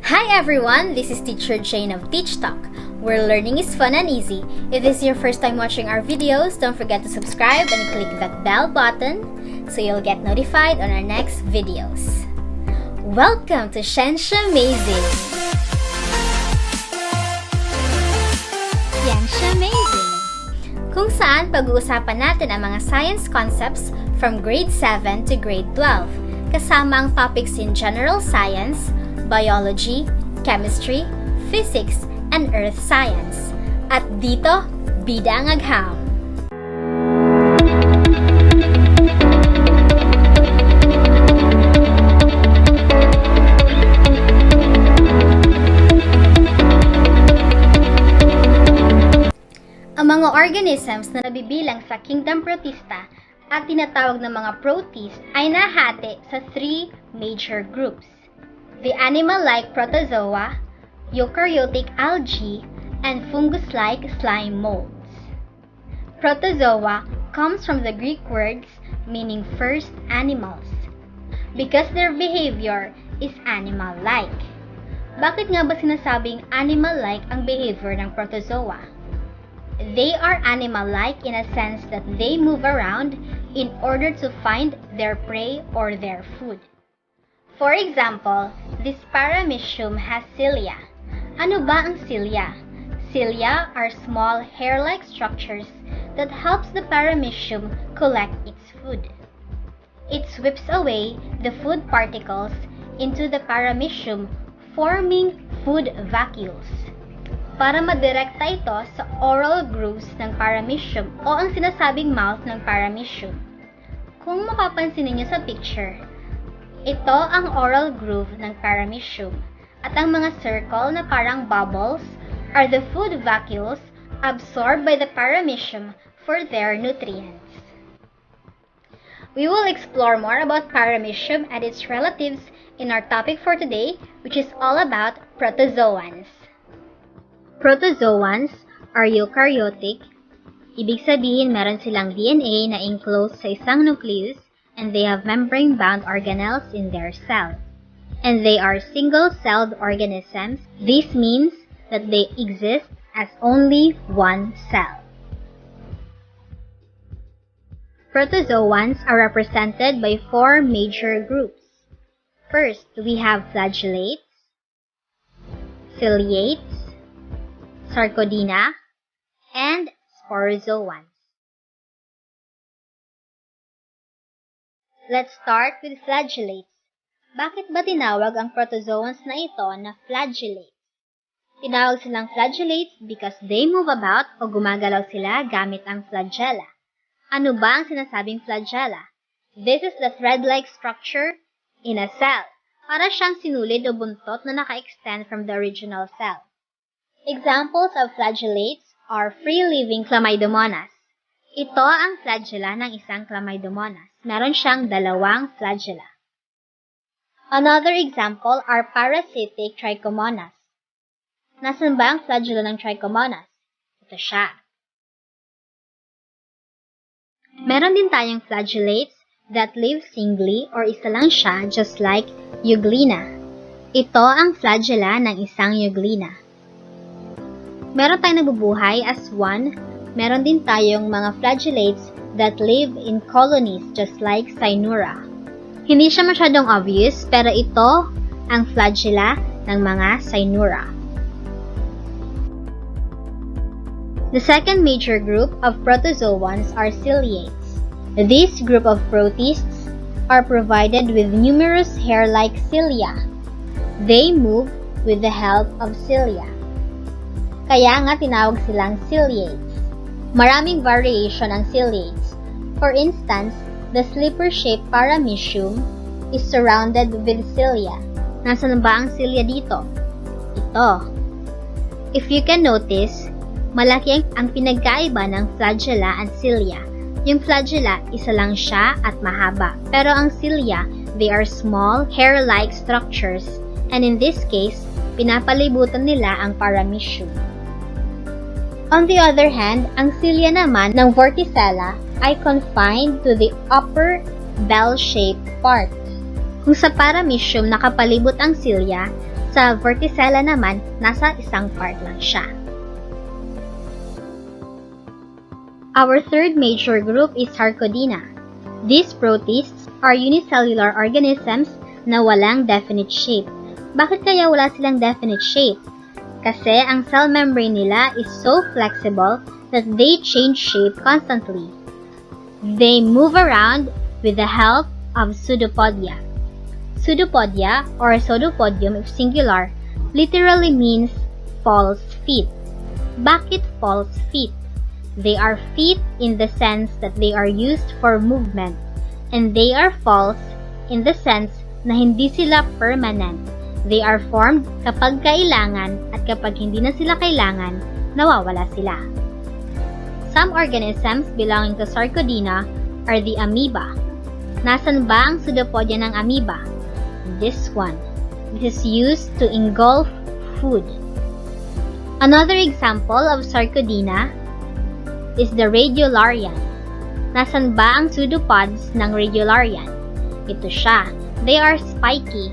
Hi everyone, this is Teacher Jane of Teach Talk, where learning is fun and easy. If this is your first time watching our videos, don't forget to subscribe and click that bell button so you'll get notified on our next videos. Welcome to Science Amazing! Science Amazing! Kung saan pag-uusapan natin ang mga science concepts from grade 7 to grade 12, kasama ang topics in general science, biology, chemistry, physics, and earth science. At dito, bida ang agham! Ang mga organisms na nabibilang sa kingdom Protista at tinatawag na mga protists ay nahati sa three major groups: the animal-like protozoa, eukaryotic algae, and fungus-like slime molds. Protozoa comes from the Greek words meaning first animals, because their behavior is animal-like. Bakit nga ba sinasabing animal-like ang behavior ng protozoa? They are animal-like in a sense that they move around in order to find their prey or their food. For example, this paramecium has cilia. Ano ba ang cilia? Cilia are small hair-like structures that helps the paramecium collect its food. It sweeps away the food particles into the paramecium, forming food vacuoles, para madirekta ito sa oral grooves ng paramecium o ang sinasabing mouth ng paramecium. Kung mapapansin niyo sa picture, ito ang oral groove ng paramecium, at ang mga circle na parang bubbles are the food vacuoles absorbed by the paramecium for their nutrients. We will explore more about paramecium and its relatives in our topic for today, which is all about protozoans. Protozoans are eukaryotic, ibig sabihin meron silang DNA na enclosed sa isang nucleus, and they have membrane-bound organelles in their cell. And they are single-celled organisms. This means that they exist as only one cell. Protozoans are represented by four major groups. First, we have flagellates, ciliates, sarcodina, and sporozoans. Let's start with flagellates. Bakit ba tinawag ang protozoans na ito na flagellates? Tinawag silang flagellates because they move about o gumagalaw sila gamit ang flagella. Ano ba ang sinasabing flagella? This is the thread-like structure in a cell. Para siyang sinulid o buntot na naka-extend from the original cell. Examples of flagellates are free-living Chlamydomonas. Ito ang flagella ng isang Chlamydomonas. Meron siyang dalawang flagella. Another example are parasitic Trichomonas. Nasaan ba ang flagella ng Trichomonas? Ito siya. Meron din tayong flagellates that live singly or isa lang siya, just like Euglena. Ito ang flagella ng isang Euglena. Meron tayong nabubuhay as one. Meron din tayong mga flagellates that live in colonies just like Cyanura. Hindi siya masyadong obvious, pero ito ang flagella ng mga Cyanura. The second major group of protozoans are ciliates. This group of protists are provided with numerous hair-like cilia. They move with the help of cilia. Kaya nga tinawag silang ciliates. Maraming variation ang ciliates. For instance, the slipper-shaped paramecium is surrounded with cilia. Nasaan ba ang cilia dito? Ito. If you can notice, malaki ang pinagkaiba ng flagella and cilia. Yung flagella, isa lang siya at mahaba. Pero ang cilia, they are small, hair-like structures. And in this case, pinapalibutan nila ang paramecium. On the other hand, ang cilia naman ng Vorticella ay confined to the upper bell-shaped part. Kung sa paramecium nakapalibot ang cilia, Sa verticella naman, nasa isang part lang siya. Our third major group is Sarcodina. These protists are unicellular organisms na walang definite shape. Bakit kaya wala silang definite shape? Kasi ang cell membrane nila is so flexible that they change shape constantly. They move around with the help of pseudopodia. Pseudopodia, or pseudopodium if singular, literally means false feet. Bakit false feet? They are feet in the sense that they are used for movement, and they are false in the sense na hindi sila permanent. They are formed kapag kailangan at kapag hindi na sila kailangan, nawawala sila. Some organisms belonging to Sarcodina are the amoeba. Nasaan ba ang pseudopodia ng amoeba? This one. This is used to engulf food. Another example of Sarcodina is the radiolarian. Nasaan ba ang pseudopods ng radiolarian? Ito siya. They are spiky.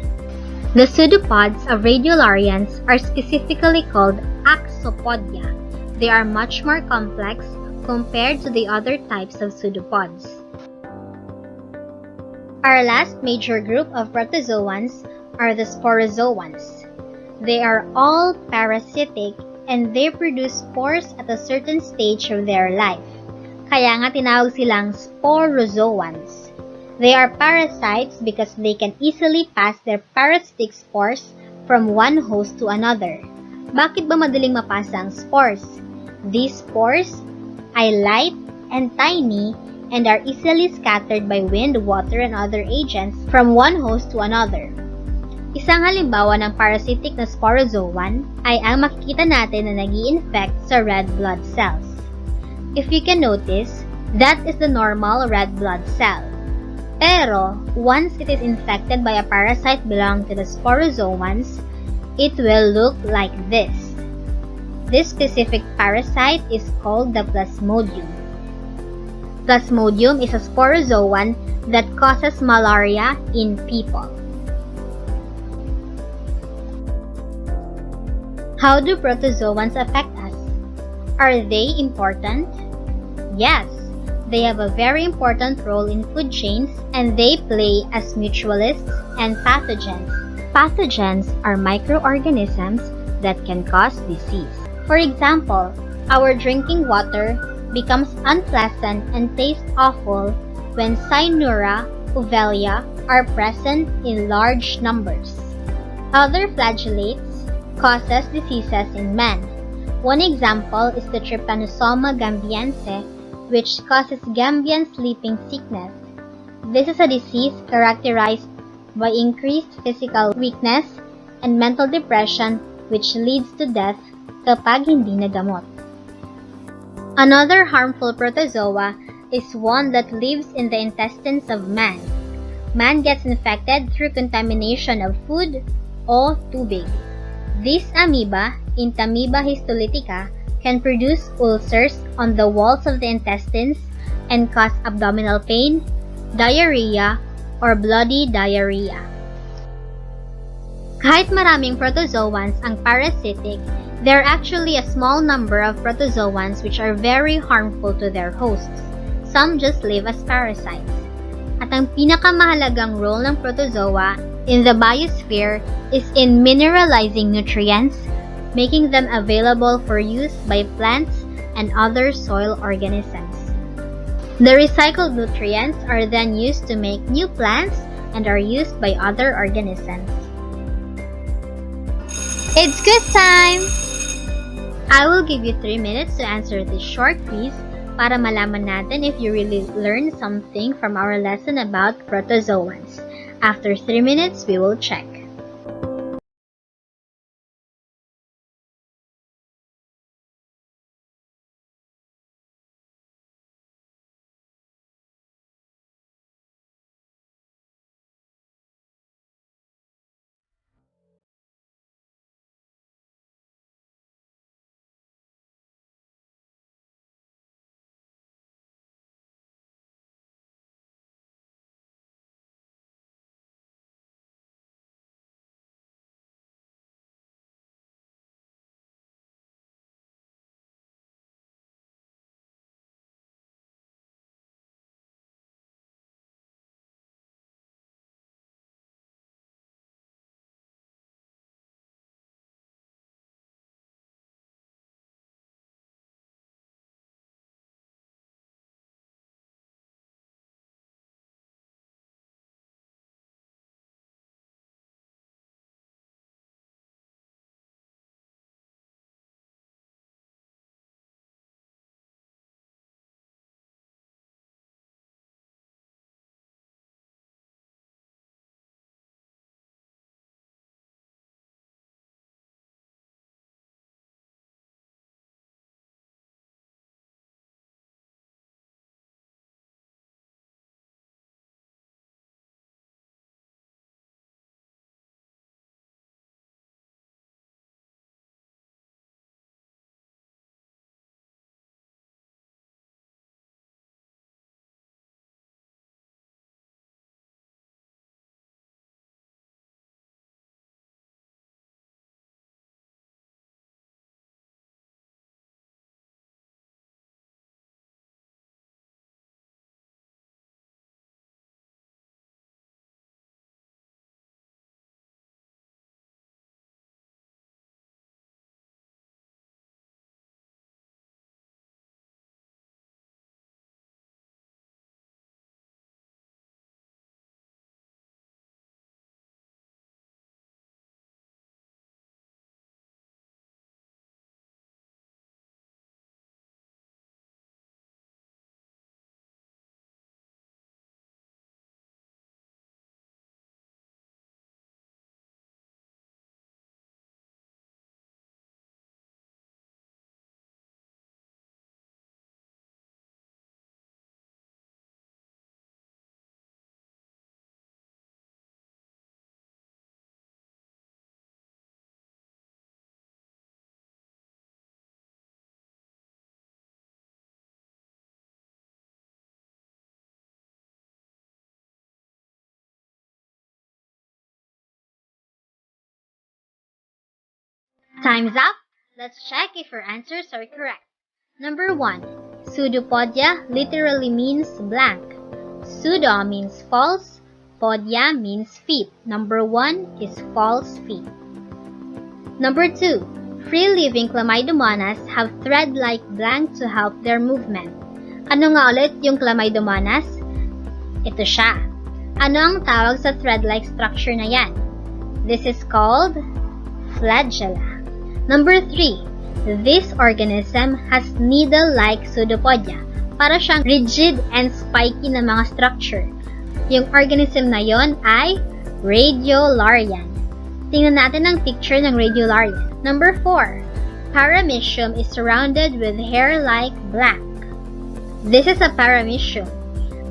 The pseudopods of radiolarians are specifically called axopodia. They are much more complex compared to the other types of pseudopods. Our last major group of protozoans are the sporozoans. They are all parasitic and they produce spores at a certain stage of their life. Kaya nga tinawag silang sporozoans. They are parasites because they can easily pass their parasitic spores from one host to another. Bakit ba madaling mapasa ang spores? These spores are light and tiny and are easily scattered by wind, water, and other agents from one host to another. Isang halimbawa ng parasitic na sporozoan ay ang makikita natin na nag-i-infect sa red blood cells. If you can notice, that is the normal red blood cell. Pero, once it is infected by a parasite belonging to the sporozoans, it will look like this. This specific parasite is called the Plasmodium. Plasmodium is a sporozoan that causes malaria in people. How do protozoans affect us? Are they important? Yes, they have a very important role in food chains and they play as mutualists and pathogens. Pathogens are microorganisms that can cause disease. For example, our drinking water becomes unpleasant and tastes awful when Cyanura, Uvelia are present in large numbers. Other flagellates causes diseases in man. One example is the Trypanosoma gambiense, which causes Gambian sleeping sickness. This is a disease characterized by increased physical weakness and mental depression which leads to death kapag hindi nagamot. Another harmful protozoa is one that lives in the intestines of man. Man gets infected through contamination of food o tubig. This amoeba, Entamoeba histolytica, can produce ulcers on the walls of the intestines and cause abdominal pain, diarrhea, or bloody diarrhea. Kahit maraming protozoans ang parasitic, there are actually a small number of protozoans which are very harmful to their hosts. Some just live as parasites. At ang pinakamahalagang role ng protozoa in the biosphere is in mineralizing nutrients, making them available for use by plants and other soil organisms. The recycled nutrients are then used to make new plants and are used by other organisms. It's quiz time! I will give you 3 minutes to answer this short quiz para malaman natin if you really learned something from our lesson about protozoans. After 3 minutes, we will check. Time's up! Let's check if your answers are correct. Number 1. Pseudopodia literally means blank. Pseudo means false. Podia means feet. Number 1 is false feet. Number 2. Free-living Chlamydomonas have thread-like blank to help their movement. Ano nga ulit yung Chlamydomonas? Ito siya. Ano ang tawag sa thread-like structure na yan? This is called flagella. Number 3. This organism has needle-like pseudopodia. Para siyang rigid and spiky na mga structure. Yung organism na yon ay Radiolarian. Tingnan natin ang picture ng Radiolarian. Number 4. Paramecium is surrounded with hair-like blank. This is a paramecium.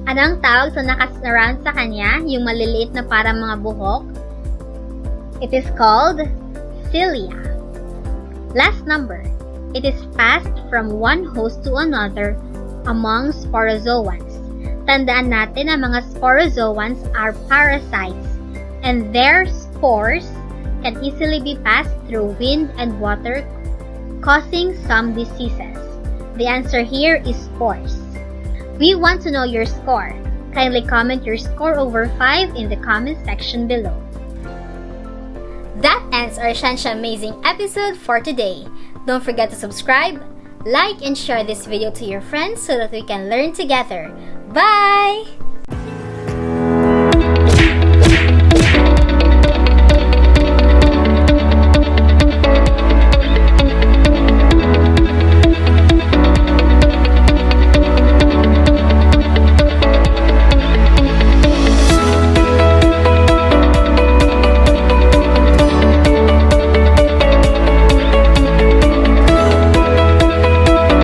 Anong tawag sa nakasurround sa kanya, yung maliliit na parang mga buhok? It is called cilia. Last number. It is passed from one host to another among sporozoans. Tandaan natin na mga sporozoans are parasites and their spores can easily be passed through wind and water, causing some diseases. The answer here is spores. We want to know your score. Kindly comment your score over 5 in the comment section below. That ends our Shansha Amazing episode for today. Don't forget to subscribe, like, and share this video to your friends so that we can learn together. Bye!